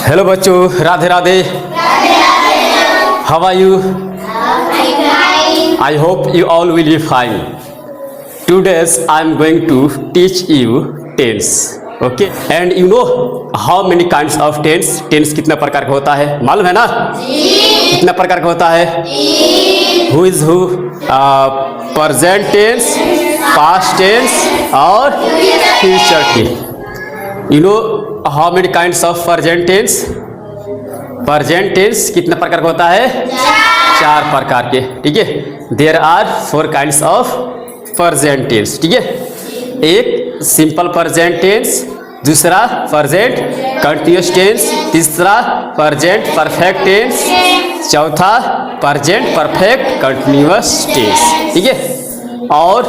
Hello बच्चों, Radhe Radhe. How are you? I hope you all will be fine. Today I am going to teach you tense. Okay? And you know how many kinds of tense? Tense कितना प्रकार का होता है मालूम है ना? कितना प्रकार का होता है? Who is who? Present tense, past tense और future tense. You know how many kinds of present tense? Present tense कितना प्रकार का होता है? चार प्रकार के, ठीक है। There are four kinds of present tense, ठीक है। एक सिंपल present tense, दूसरा present continuous tense, तीसरा present perfect tense, चौथा present perfect continuous tense, ठीक है। और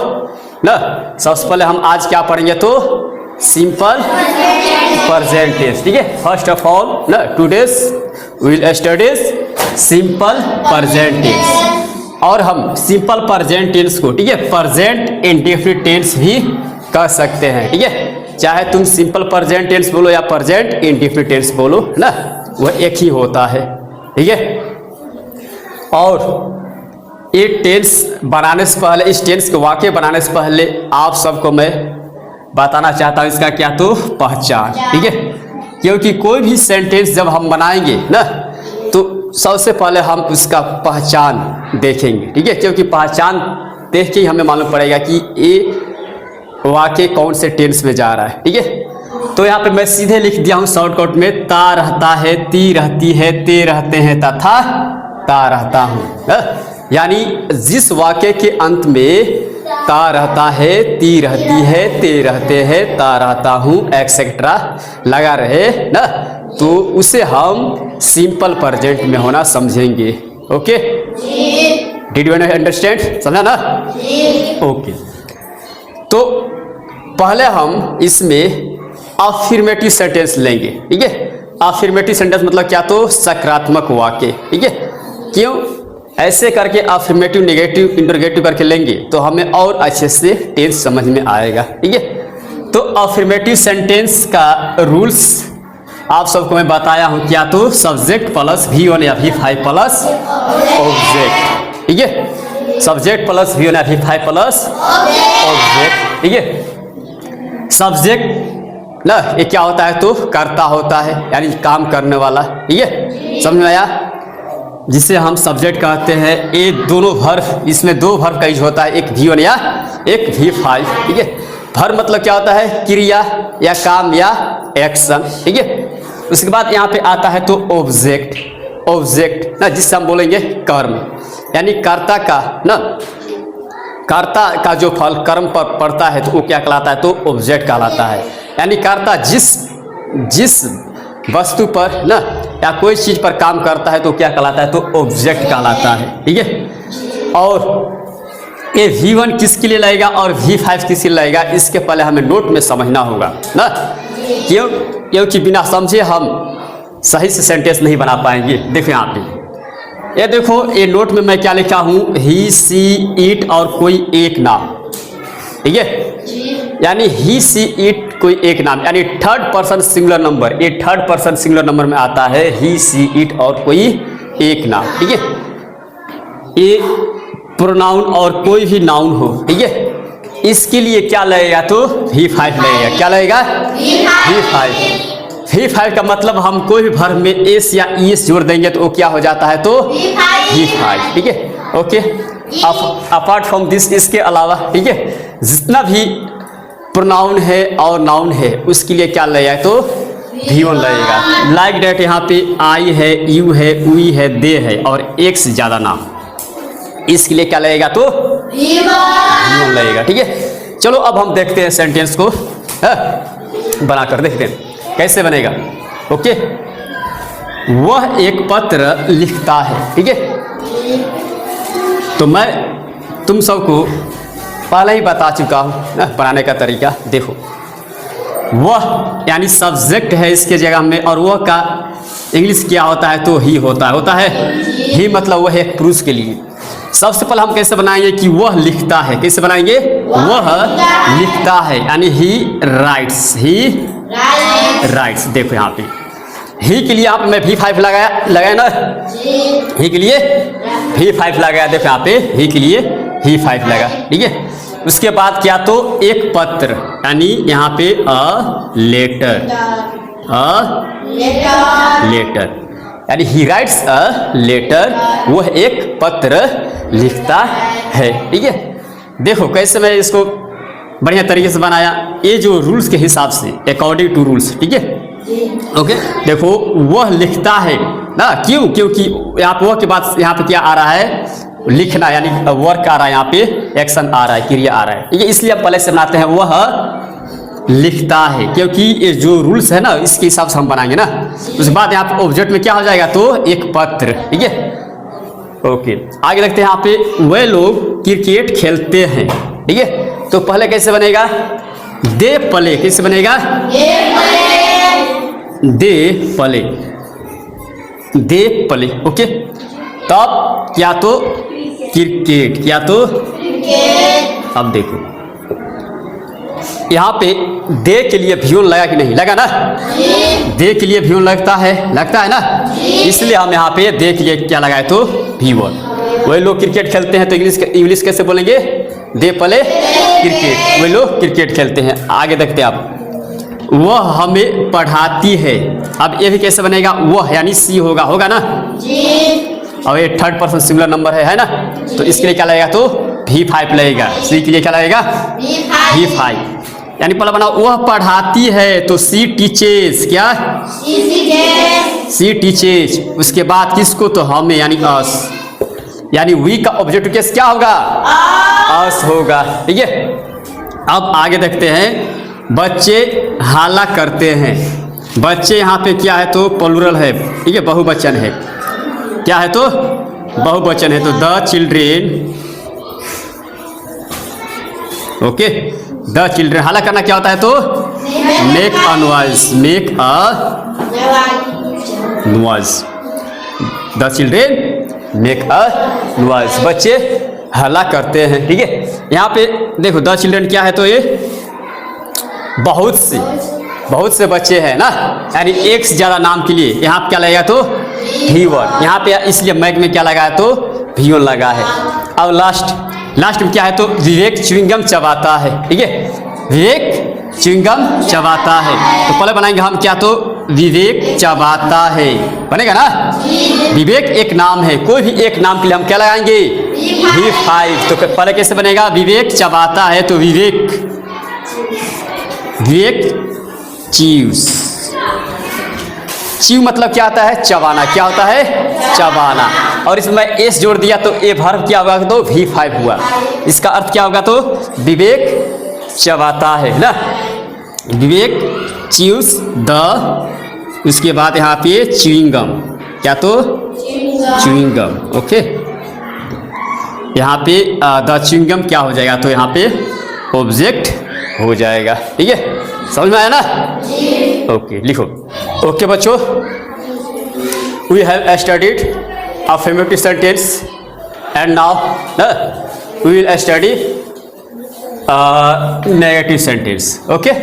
ना सबसे पहले हम आज क्या पढ़ेंगे तो सिंपल present tense, ठीक है। फर्स्ट ऑफ ऑल ना today's will studies simple present tense। और हम सिंपल present tense को, ठीक है, present indefinite tense भी कह सकते हैं, ठीक है। चाहे तुम सिंपल present tense बोलो या present indefinite tense बोलो ना, वह एक ही होता है, ठीक है। और ये टेंस बनाने से पहले, इस टेंस के वाक्य बनाने से पहले आप सबको मैं बताना चाहता हूँ इसका क्या तो पहचान, ठीक है। क्योंकि कोई भी सेंटेंस जब हम बनाएंगे ना तो सबसे पहले हम उसका पहचान देखेंगे, ठीक है। क्योंकि पहचान देख के ही हमें मालूम पड़ेगा कि ये वाक्य कौन से टेंस में जा रहा है, ठीक है। तो यहाँ पे मैं सीधे लिख दिया हूँ शॉर्टकट में, ता रहता है, ती रहती है, ते रहते हैं तथा ता रहता हूँ। यानी जिस वाक्य के अंत में ता रहता है, ती रहती है, ते रहते हैं, ता रहता हूँ एक्सेट्रा लगा रहे ना, तो उसे हम सिंपल प्रेजेंट में होना समझेंगे। Okay, did you understand? समझा ना? ओके, तो पहले हम इसमें अफर्मेटिव सेंटेंस लेंगे, ठीक है। अफर्मेटिव सेंटेंस मतलब क्या तो सकारात्मक वाक्य, ठीक है। क्यों ऐसे करके अफर्मेटिव, नेगेटिव, इंटरोगेटिव करके लेंगे तो हमें और अच्छे से टेंस समझ में आएगा, ठीक है। तो अफर्मेटिव सेंटेंस का रूल्स आप सबको मैं बताया हूं, क्या तो सब्जेक्ट प्लस V1 या V5 प्लस ऑब्जेक्ट, ठीक है। सब्जेक्ट प्लस V1 या V5 प्लस ऑब्जेक्ट, ठीक है। सब्जेक्ट ना ये क्या होता है तो कर्ता होता है, यानी काम करने वाला, ठीक है। समझ में आया? जिसे हम सब्जेक्ट कहते हैं। ये दोनों वर्ब, इसमें दो वर्ब का यूज होता है, एक V1 या एक V5, ठीक है। वर्ब मतलब क्या होता है? क्रिया या काम या एक्शन, ठीक है। उसके बाद यहाँ पे आता है तो ऑब्जेक्ट, ऑब्जेक्ट ना जिससे हम बोलेंगे कर्म, यानी कर्ता का ना, कर्ता का जो फल कर्म पर पड़ता है तो वो क्या कहलाता है तो ऑब्जेक्ट कहलाता है। यानी कर्ता जिस वस्तु पर ना या कोई चीज पर काम करता है तो क्या कहलाता है तो ऑब्जेक्ट कहलाता है, ठीक है। और ये V1 किसके लिए लगेगा और V5 किसके लिए लगेगा, इसके पहले हमें नोट में समझना होगा ना। क्योंकि बिना समझे हम सही से सेंटेंस नहीं बना पाएंगे। देखो यहाँ पे, ये देखो ये नोट में मैं क्या लिखा हूँ, ही, सी, इट और कोई एक नाम, ठीक है। यानी ही, सी, इट कोई एक नाम, यानी थर्ड पर्सन सिंगुलर नंबर, ये थर्ड पर्सन सिंगुलर नंबर में आता है ही, सी, इट और कोई एक नाम, ठीक है। ये प्रोनाउन और कोई भी नाउन हो, ठीक है, इसके लिए क्या लगेगा तो V5 लगेगा। क्या लगेगा? V5। V5 का मतलब हम कोई भी वर्ब में एस या ईएस जोड़ देंगे तो वो क्या हो जाता है तो V5, ठीक है। ओके, अपार्ट फ्रॉम दिस, इसके अलावा, ठीक है, जितना भी प्रोनाउन है और नाउन है उसके लिए क्या लगेगा तो V1 लगेगा। लाइक डेट यहाँ पे आई है, यू है, वी है, दे है और एक से ज्यादा नाम, इसके लिए क्या लगेगा तो V1 लगेगा, ठीक है। चलो अब हम देखते हैं सेंटेंस को बनाकर देखते हैं कैसे बनेगा। ओके, वह एक पत्र लिखता है, ठीक है। तो मैं तुम सबको पहले ही बता चुका हूँ बनाने का तरीका। देखो, वह यानी सब्जेक्ट है इसके जगह में, और वह का इंग्लिश क्या होता है तो ही होता है। ही मतलब वह एक पुरुष के लिए। सबसे पहले हम कैसे बनाएंगे कि वह लिखता है, कैसे बनाएंगे? वह लिखता है, यानी ही राइट्स, ही राइट्स। देखो यहाँ पे ही के लिए यहाँ पे मैं V5 लगाया ना, ही के लिए V5 लगाया। देखो यहाँ पे ही के लिए V5 लगा, ठीक है। उसके बाद क्या तो एक पत्र, यानी यहाँ पे लेटर, लेटर, यानी ही राइट्स अ लेटर, वह एक पत्र लिखता है, ठीक है। देखो कैसे मैं इसको बढ़िया तरीके से बनाया, ये जो रूल्स के हिसाब से, अकॉर्डिंग टू रूल्स, ठीक है। ओके, देखो वह लिखता है ना, क्यों? क्योंकि यहाँ पे वह के बाद यहाँ पे क्या आ रहा है, लिखना, यानी वर्क आ रहा है, यहाँ पे एक्शन आ रहा है, क्रिया आ रहा है, ठीक है। इसलिए हम पहले से बनाते हैं वह लिखता है, क्योंकि ये जो रूल्स है ना इसके हिसाब से हम बनाएंगे ना। उसके बाद यहाँ पे ऑब्जेक्ट में क्या हो जाएगा, तो एक पत्र, ठीक है। ओके, आगे देखते हैं यहाँ पे, वे लोग क्रिकेट खेलते हैं, ठीक है। तो पहले कैसे बनेगा, दे पले, कैसे बनेगा, दे पले, दे पले, ओके। तब क्या तो क्रिकेट, क्या तो क्रिकेट। अब देखो यहाँ पे दे के लिए भ्यून लगा कि नहीं लगा ना, दे के लिए भ्यून लगता है ना, इसलिए हम यहाँ पे दे के लिए क्या लगाए, तो V1। वही लोग क्रिकेट खेलते हैं, तो इंग्लिश कैसे बोलेंगे, दे पले क्रिकेट, वही लोग क्रिकेट खेलते हैं। आगे देखते हैं आप, वह हमें पढ़ाती है। अब ये भी कैसे बनेगा, वह यानी सी होगा ना, और ये थर्ड पर्सन सिंगुलर नंबर है ना, तो इसके लिए क्या लगेगा, तो V5 लगेगा। सी के लिए क्या लगेगा, V5, यानी पहला बना वह पढ़ाती है, तो सी टीचेस, क्या, सी टीचेस। उसके बाद किसको, तो हमें, यानी अस, यानी वी का ऑब्जेक्टिव केस क्या होगा, अस होगा, ठीक है। अब आगे देखते हैं, बच्चे हाला करते हैं। बच्चे यहाँ पे क्या है, तो प्लूरल है, ठीक है, बहुवचन है, क्या है, तो बहुवचन है, तो the children, okay, the children. हाला करना क्या होता है, तो make a noise, make a noise, the children make a noise, बच्चे हल्ला करते हैं, ठीक है। यहाँ पे देखो द चिल्ड्रेन क्या है, तो ये बहुत से बच्चे हैं ना, यानी एक से ज्यादा नाम के लिए यहाँ पे क्या लगेगा, तो V1। यहाँ पे इसलिए मैग में क्या लगा है, तो V1 लगा है। अब लास्ट में क्या है, तो विवेक च्युइंगम चबाता है, ठीक है, विवेक च्युइंगम चबाता है। तो पहले बनाएंगे हम क्या, तो विवेक चबाता है बनेगा ना। विवेक एक नाम है, कोई भी एक नाम के लिए हम क्या लगाएंगे, V5। तो पहले कैसे बनेगा, विवेक चबाता है, तो विवेक च्यूज, च्यू मतलब क्या होता है, चबाना, क्या होता है, चबाना। और इसमें एस जोड़ दिया तो ए वर्ब क्या होगा, तो V5 हुआ। इसका अर्थ क्या होगा, तो विवेक चबाता है ना, विवेक च्यूज द, उसके बाद यहाँ पे च्युइंगम, क्या, तो च्युइंगम, ओके। यहाँ पे द च्युइंगम क्या हो जाएगा, तो यहाँ पे ऑब्जेक्ट हो जाएगा, ठीक है, समझ में आया ना। ओके, लिखो। ओके बच्चों, we have studied affirmative sentence and now we will study negative sentence, okay.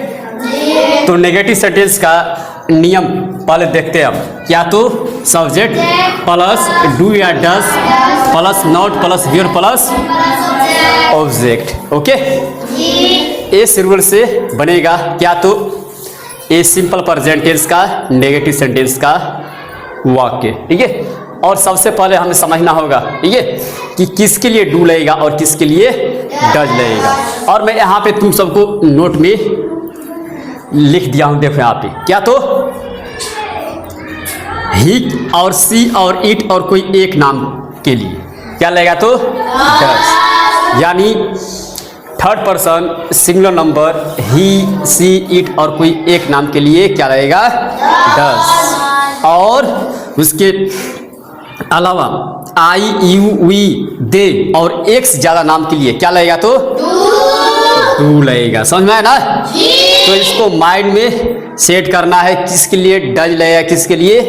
तो नेगेटिव सेंटेंस का नियम पहले देखते हैं हम, क्या, तो सब्जेक्ट प्लस डू या does plus not plus here plus object, okay. इस रूल से बनेगा क्या, तो ए सिंपल प्रेजेंट टेंस का नेगेटिव सेंटेंस का वाक्य, ठीक है। और सबसे पहले हमें समझना होगा, ठीक है, कि किसके लिए डू लगेगा और किसके लिए डज लगेगा। और मैं यहाँ पे तुम सबको नोट में लिख दिया हूँ, देखो यहाँ पे क्या, तो ही और सी और इट और कोई एक नाम के लिए क्या लगेगा, तो डज, यानी third person singular number he see it और कोई एक नाम के लिए क्या लगेगा, डज। और उसके अलावा आई यू वी दे और एक से ज्यादा नाम के लिए क्या लगेगा, तो डू लगेगा। समझ में आया ना। तो इसको माइंड में सेट करना है, किसके लिए डज लगेगा, किसके लिए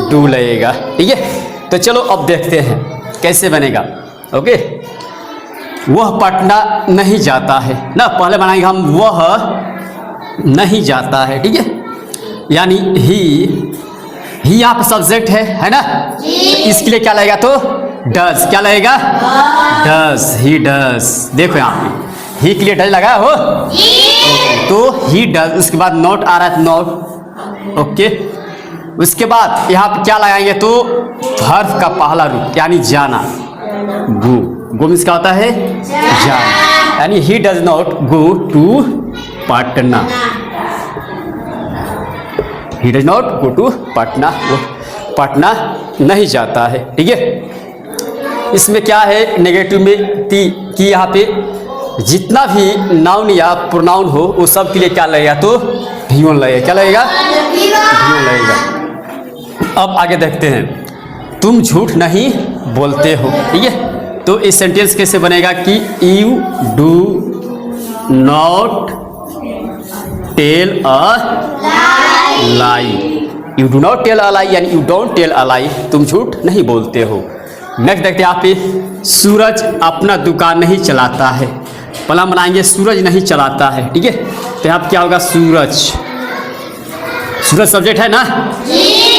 डू लगेगा, ठीक है। तो चलो अब देखते हैं कैसे बनेगा, ओके। वह पटना नहीं जाता है ना, पहले बनाएंगे हम वह नहीं जाता है, ठीक है, यानी ही ही यहाँ पे सब्जेक्ट है ना, तो इसके लिए क्या लगेगा तो डज, क्या लगेगा डज, ही डज। देखो यहाँ पे ही के लिए डज लगा हो तो ही डज, उसके बाद नॉट आ रहा है नॉट, ओके। उसके बाद यहाँ पे क्या लगाएंगे तो वर्ब का पहला रूप यानी जाना, गो, गो मीन्स क्या होता है जाना, यानी he does not go to Patna, he does not go to Patna, वो पटना नहीं जाता है, ठीक है। इसमें क्या है नेगेटिव में कि यहाँ पे जितना भी नाउन या प्रोनाउन हो वो सब के लिए क्या लगेगा तो वी1 लगेगा, क्या लगेगा वी1 लगेगा। अब आगे देखते हैं, तुम झूठ नहीं बोलते हो, ठीक है। तो इस सेंटेंस कैसे बनेगा कि you do not tell a lie, you do not tell a lie यानी you don't tell a lie, तुम झूठ नहीं बोलते हो। नेक्स्ट देखते हैं यहाँ पे, सूरज अपना दुकान नहीं चलाता है, पहला बनाएंगे सूरज नहीं चलाता है, ठीक है। तो यहाँ पे क्या होगा सूरज, सूरज सब्जेक्ट है ना,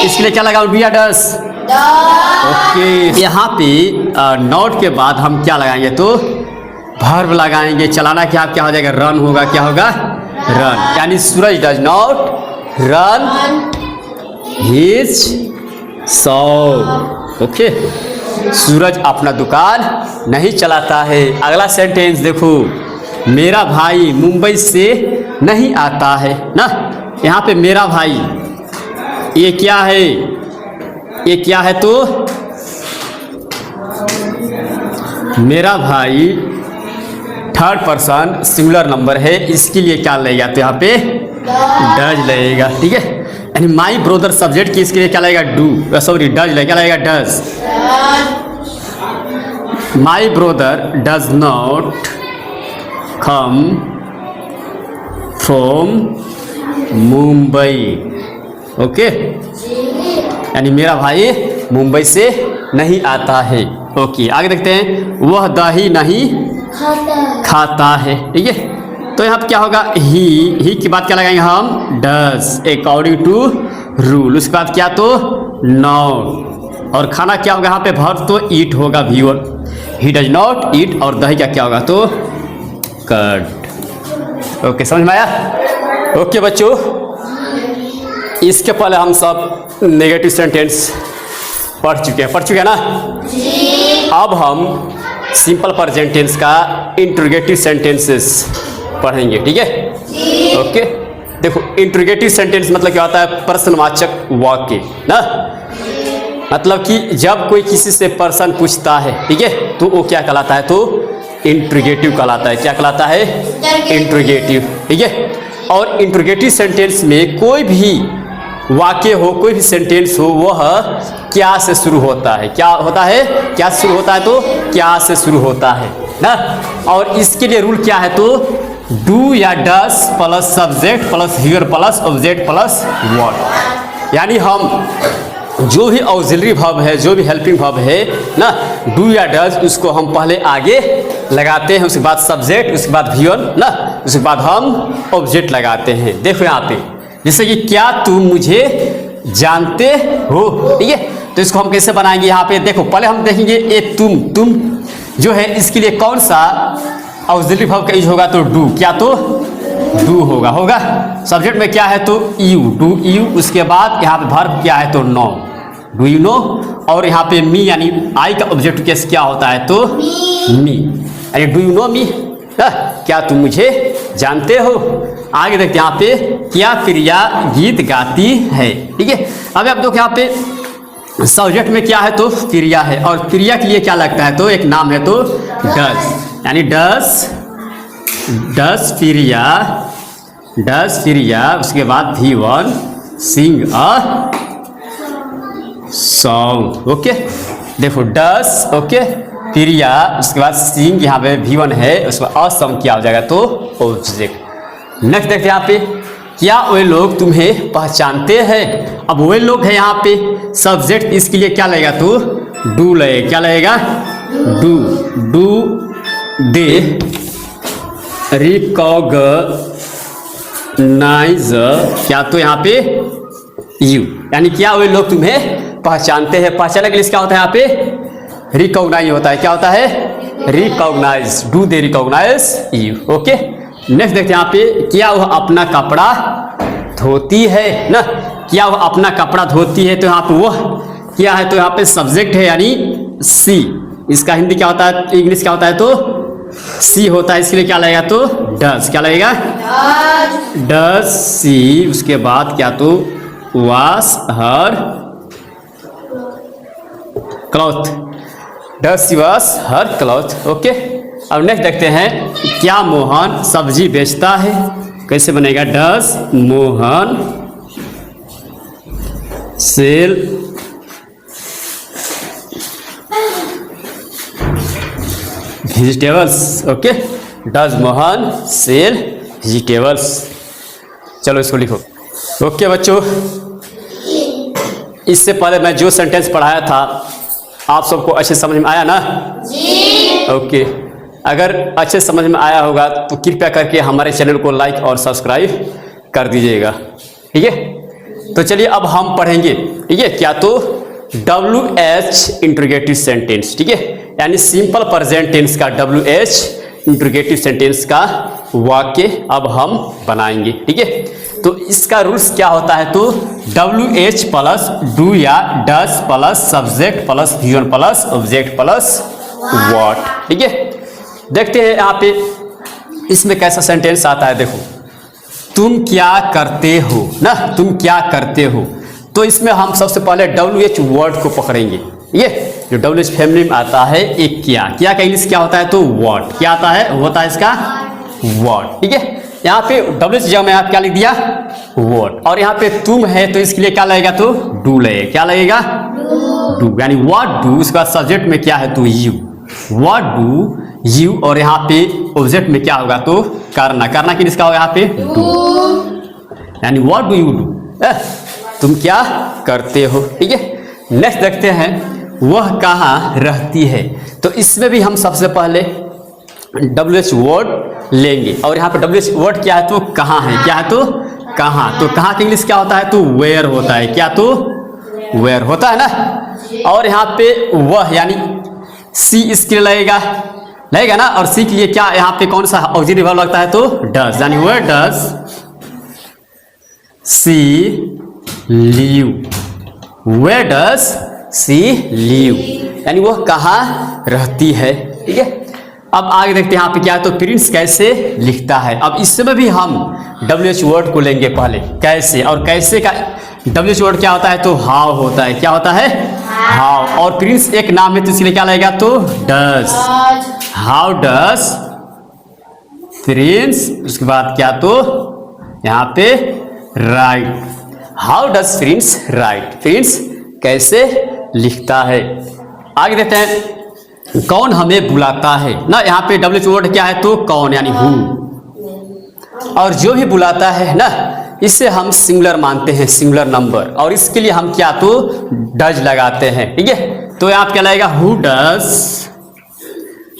इसके लिए क्या लगा बी डस, ओके। यहाँ पे नॉट के बाद हम क्या लगाएंगे तो वर्ब लगाएंगे, चलाना क्या हो जाएगा रन होगा, क्या होगा रन, यानी Suraj does not run his shop, okay. Suraj अपना दुकान नहीं चलाता है। अगला सेंटेंस देखो, मेरा भाई मुंबई से नहीं आता है ना, यहाँ पे मेरा भाई ये क्या है, ये क्या है तो मेरा भाई थर्ड पर्सन सिंगुलर नंबर है, इसके लिए क्या लगेगा तो यहाँ पे डज लगेगा, ठीक है। यानी माई ब्रदर सब्जेक्ट की इसके लिए क्या लगेगा डू, सॉरी डज लगेगा, क्या लगेगा does, my brother does not come from Mumbai, okay. यानी मेरा भाई मुंबई से नहीं आता है, ओके। आगे देखते हैं, वह दही नहीं खाता है, ठीक है। तो यहाँ पे क्या होगा ही के बाद क्या लगाएंगे हम डज अकॉर्डिंग टू रूल, उसके बाद क्या तो नॉट, और खाना क्या होगा यहाँ पे वर्ब तो ईट होगा V1, he does not eat, और दही का क्या होगा तो कर्ड, ओके। समझ में आया, ओके बच्चों। इसके पहले हम सब नेगेटिव सेंटेंस पढ़ चुके हैं ना। अब हम सिंपल प्रेजेंट टेंस का इंट्रोगेटिव सेंटेंसेस पढ़ेंगे, ठीक है, ओके। देखो इंट्रोगेटिव सेंटेंस मतलब क्या होता है, प्रश्नवाचक वाक्य ना, मतलब कि जब कोई किसी से प्रश्न पूछता है, ठीक है, तो वो क्या कहलाता है तो इंट्रोगेटिव कहलाता है, क्या कहलाता है इंट्रोगेटिव, ठीक है। और इंट्रोगेटिव सेंटेंस में कोई भी वाक्य हो, कोई भी सेंटेंस हो, वह क्या से शुरू होता है, क्या होता है, क्या से शुरू होता है तो क्या से शुरू होता है ना। और इसके लिए रूल क्या है तो डू या does plus subject plus here plus object plus verb, यानी हम जो भी ऑक्सिलरी वर्ब है, जो भी हेल्पिंग वर्ब है ना, डू या डज उसको हम पहले आगे लगाते हैं, उसके बाद सब्जेक्ट, उसके बाद वीवन ना, उसके बाद हम ऑब्जेक्ट लगाते हैं। देखो यहाँ पे जैसे कि क्या तुम मुझे जानते हो, ठीक है। तो इसको हम कैसे बनाएंगे, यहाँ पे देखो पहले हम देखेंगे ये तुम जो है इसके लिए कौन सा ऑक्सिलरी वर्ब का यूज होगा तो डू, क्या तो डू होगा। सब्जेक्ट में क्या है तो यू, डू यू, उसके बाद यहाँ पे वर्ब क्या है तो नो, डू यू नो, और यहाँ पे मी यानी आई का ऑब्जेक्ट केस क्या होता है तो मी, यानी डू यू नो मी, क्या तुम मुझे जानते हो। आगे देखते हैं यहाँ पे क्या प्रिया गीत गाती है, ठीक है। अब आप देखो यहाँ पे सब्जेक्ट में क्या है तो प्रिया है, और प्रिया के लिए क्या लगता है तो एक नाम है तो डज, यानी डज प्रिया, उसके बाद V one sing a song, okay. देखो डज, ओके, प्रिया, उसके बाद सिंग यहाँ पे वी1 है, उसके बाद असम क्या हो जाएगा तो ऑब्जेक्ट। नेक्स्ट देखते हैं यहाँ पे क्या वे लोग तुम्हें पहचानते हैं। अब वे लोग है यहाँ पे सब्जेक्ट, इसके लिए क्या लगेगा तो डू लगेगा, क्या लगेगा डू दे रिकॉग्नाइज, क्या तो यहाँ पे यू, यानी क्या वे लोग तुम्हें पहचानते हैं। पहचानने के लिए क्या होता है यहाँ पे रिकॉग्नाइज होता है। क्या होता है recognise, do they recognise you. Okay, next देखते हैं यहाँ पे क्या वह अपना कपड़ा धोती है ना, क्या वह अपना कपड़ा धोती है, तो यहाँ पे वह क्या है, तो यहाँ पे सब्जेक्ट है यानी सी। इसका हिंदी क्या होता है, इंग्लिश क्या होता है, तो सी होता है, इसके लिए क्या लगेगा, तो डज। क्या लगेगा, डज सी। उसके बाद क्या, तो wash her cloth, does she wash her cloth. Okay, अब नेक्स्ट देखते हैं क्या मोहन सब्जी बेचता है, कैसे बनेगा, does Mohan sell vegetables. Okay, does Mohan sell vegetables. चलो इसको लिखो। ओके बच्चों, इससे पहले मैं जो सेंटेंस पढ़ाया था आप सबको अच्छे समझ में आया ना जी? ओके, अगर अच्छे समझ में आया होगा तो कृपया करके हमारे चैनल को लाइक और सब्सक्राइब कर दीजिएगा, ठीक है। तो चलिए अब हम पढ़ेंगे, ठीक है, क्या, तो WH इंट्रोगेटिव सेंटेंस, ठीक है, यानी सिंपल प्रेजेंट टेंस का WH इंट्रोगेटिव सेंटेंस का वाक्य अब हम बनाएंगे, ठीक है। तो इसका रूल्स क्या होता है, तो WH प्लस डू या does plus subject plus human plus object plus what, ठीक है। देखते हैं यहाँ पे इसमें कैसा सेंटेंस आता है। देखो, तुम क्या करते हो ना, तुम क्या करते हो, तो इसमें हम सबसे पहले WH वर्ड को पकड़ेंगे। ये जो WH फैमिली में आता है एक क्या, क्या का इंग्लिश क्या होता है, तो व्हाट। क्या आता है, होता है इसका व्हाट, ठीक है। यहाँ पे WH जगह में आप क्या लिख दिया, व्हाट, और यहाँ पे तुम है तो इसके लिए क्या लगेगा, तो डू लगेगा। क्या लगेगा, डू, यानी व्हाट डू। उसके बाद सब्जेक्ट में क्या है, तो यू, व्हाट डू यू, और यहाँ पे ऑब्जेक्ट में क्या होगा, तो करना। करना किस का होगा, यहाँ पे डू, यानी व्हाट डू यू डू, तुम क्या करते हो, ठीक है। नेक्स्ट देखते हैं वह कहाँ रहती है, तो इसमें भी हम सबसे पहले WH वर्ड लेंगे, और यहाँ पे WH वर्ड क्या है, तो कहाँ है। क्या है, तो कहाँ, तो कहाँ का इंग्लिश क्या होता है, तो वेयर होता है। क्या, तो वेयर होता है ना। और यहाँ पे वह यानी सी इसके लिए लगेगा ना, और सी के लिए क्या यहाँ पे कौन सा ऑक्सिलरी वर्ब लगता है, तो डज, यानी where does she live, where does she live, यानी वह कहाँ रहती है, ठीक है। अब आगे देखते हैं यहाँ पे क्या है, तो प्रिंस कैसे लिखता है। अब इसमें भी हम WH वर्ड को लेंगे पहले, कैसे, और कैसे का WH वर्ड क्या होता है, तो हाउ होता है। क्या होता है, हाउ, और प्रिंस एक नाम है तो इसलिए क्या लगेगा, तो डज, हाउ डज प्रिंस। उसके बाद क्या, तो यहाँ पे right, how does Prince right, Prince कैसे लिखता है। आगे देखते हैं कौन हमें बुलाता है ना, यहाँ पे WH वर्ड क्या है, तो कौन, यानी हु, और जो भी बुलाता है ना इसे हम सिंगुलर मानते हैं, सिंगुलर नंबर, और इसके लिए हम क्या, तो डज लगाते हैं, ठीक है। तो यहाँ पे क्या लगेगा, हु डज।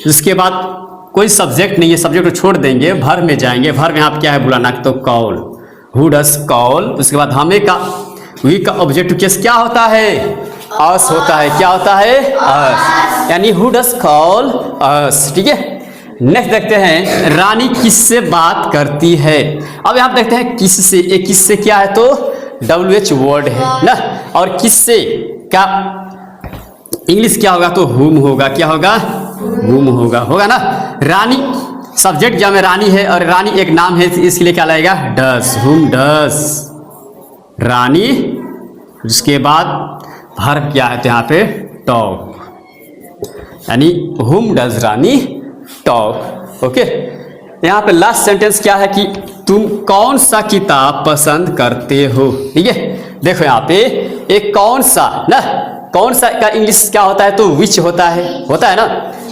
उसके बाद कोई सब्जेक्ट नहीं है, सब्जेक्ट को छोड़ देंगे, वर्ब में जाएंगे, वर्ब में यहाँ पे क्या है, बुलाना, तो कॉल, हु डज कॉल। उसके बाद हमें का, वी का ऑब्जेक्टिव केस क्या होता है, अस होता है। क्या होता है, अस, यानी हु डज कॉल अस, ठीक है। नेक्स्ट देखते हैं रानी किससे बात करती है। अब यहाँ देखते हैं किससे, ये किससे क्या है, तो WH वर्ड है ना, और किससे का इंग्लिश क्या होगा, तो हुम होगा। क्या होगा, हुम होगा, होगा ना। रानी सब्जेक्ट जब में रानी है, और रानी एक नाम है, इसके लिए क्या लगेगा, डस, हुम डस रानी। उसके बाद वर्ब क्या है, तो यहाँ पे टॉक, यानी हुम डज रानी टॉक। ओके, यहाँ पे लास्ट सेंटेंस क्या है कि तुम कौन सा किताब पसंद करते हो, ठीक है। देखो यहाँ पे एक कौन सा ना, कौन सा का इंग्लिश क्या होता है, तो विच होता है ना।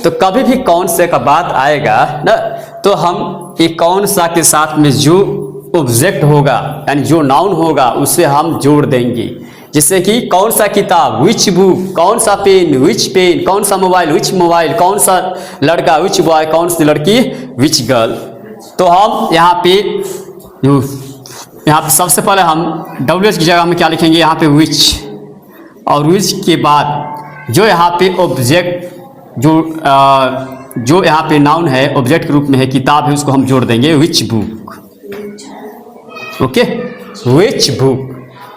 तो कभी भी कौन से का बात आएगा ना, तो हम एक कौन सा के साथ में जो ऑब्जेक्ट होगा यानी जो नाउन होगा उसे हम जोड़ देंगे। जैसे कि कौन सा किताब, विच बुक, कौन सा पेन, विच पेन, कौन सा मोबाइल, विच मोबाइल, कौन सा लड़का, विच बॉय, कौन सी लड़की, विच गर्ल। तो हम यहाँ पे यहाँ पे सबसे पहले हम WH की जगह में क्या लिखेंगे, यहाँ पे विच, और विच के बाद जो यहाँ पे ऑब्जेक्ट जो यहाँ पे नाउन है, ऑब्जेक्ट के रूप में है, किताब है, उसको हम जोड़ देंगे which book. Okay, which book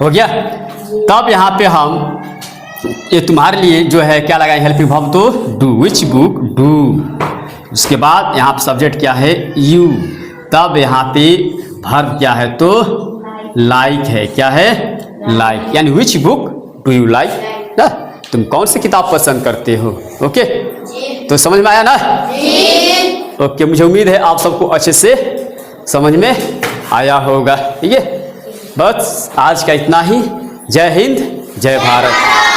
हो गया। तब यहाँ पे हम ये तुम्हारे लिए जो है क्या लगाए हेल्पिंग वर्ब, तो डू, विच बुक डू। उसके बाद यहाँ पे सब्जेक्ट क्या है, यू। तब यहाँ पे वर्ब क्या है, तो लाइक है। क्या है, लाइक, यानी which book do you like ना, तुम कौन सी किताब पसंद करते हो। ओके, तो समझ में आया ना। ओके, मुझे उम्मीद है आप सबको अच्छे से समझ में आया होगा। ठीक है, बस आज का इतना ही। जय हिंद, जय भारत।